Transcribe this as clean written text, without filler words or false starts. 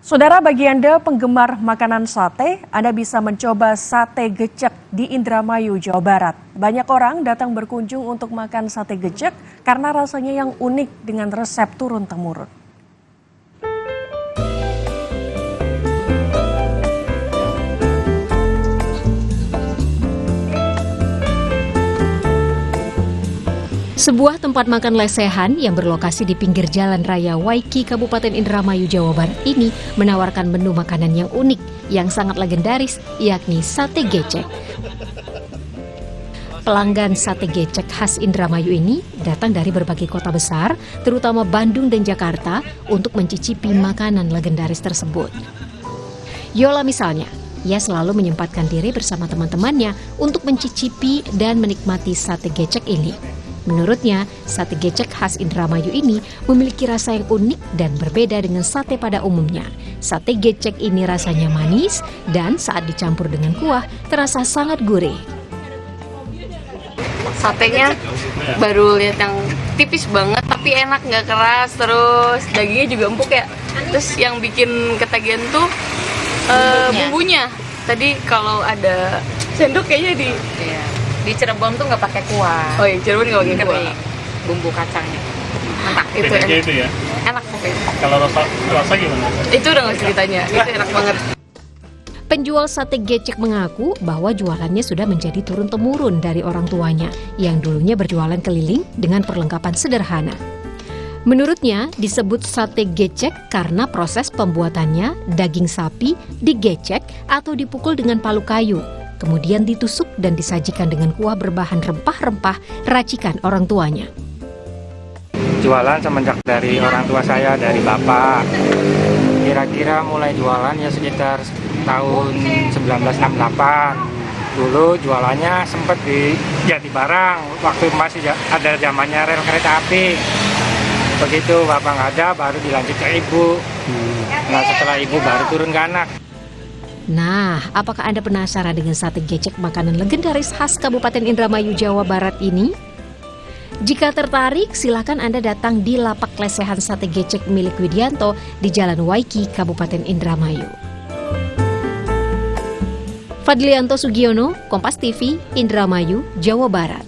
Saudara, bagi Anda penggemar makanan sate, Anda bisa mencoba sate gecek di Indramayu, Jawa Barat. Banyak orang datang berkunjung untuk makan sate gecek karena rasanya yang unik dengan resep turun-temurun. Sebuah tempat makan lesehan yang berlokasi di pinggir Jalan Raya Waiki, Kabupaten Indramayu, Jawa Barat ini menawarkan menu makanan yang unik, yang sangat legendaris, yakni sate gecek. Pelanggan sate gecek khas Indramayu ini datang dari berbagai kota besar, terutama Bandung dan Jakarta, untuk mencicipi makanan legendaris tersebut. Yola misalnya, ia selalu menyempatkan diri bersama teman-temannya untuk mencicipi dan menikmati sate gecek ini. Menurutnya, sate gecek khas Indramayu ini memiliki rasa yang unik dan berbeda dengan sate pada umumnya. Sate gecek ini rasanya manis dan saat dicampur dengan kuah terasa sangat gurih. Satenya baru lihat yang tipis banget tapi enak, nggak keras, terus dagingnya juga empuk ya. Terus yang bikin ketagihan tuh bumbunya. Tadi kalau ada sendok kayaknya di Cirebon tuh nggak pakai kuah. Oh iya, Cirebon nggak pakai kuah. Bumbu kacangnya mantap. Itu enak. Itu ya. Enak pokoknya. Kalau rasa gimana? Itu udah nggak usah ditanya. Itu enak banget. Penjual sate gecek mengaku bahwa jualannya sudah menjadi turun-temurun dari orang tuanya yang dulunya berjualan keliling dengan perlengkapan sederhana. Menurutnya, disebut sate gecek karena proses pembuatannya daging sapi digecek atau dipukul dengan palu kayu, kemudian ditusuk dan disajikan dengan kuah berbahan rempah-rempah racikan orang tuanya. Jualan semenjak dari orang tua saya, dari bapak. Kira-kira mulai jualan ya sekitar tahun 1968. Dulu jualannya sempat di Jatibarang, waktu masih ada zamannya rel kereta api. Begitu bapak nggak ada, baru dilanjut ke ibu. Nah setelah ibu baru turun ke anak. Nah, apakah Anda penasaran dengan sate gecek makanan legendaris khas Kabupaten Indramayu, Jawa Barat ini? Jika tertarik, silakan Anda datang di lapak lesehan sate gecek milik Widianto di Jalan Waiki, Kabupaten Indramayu. Fadlianto Sugiono, Kompas TV, Indramayu, Jawa Barat.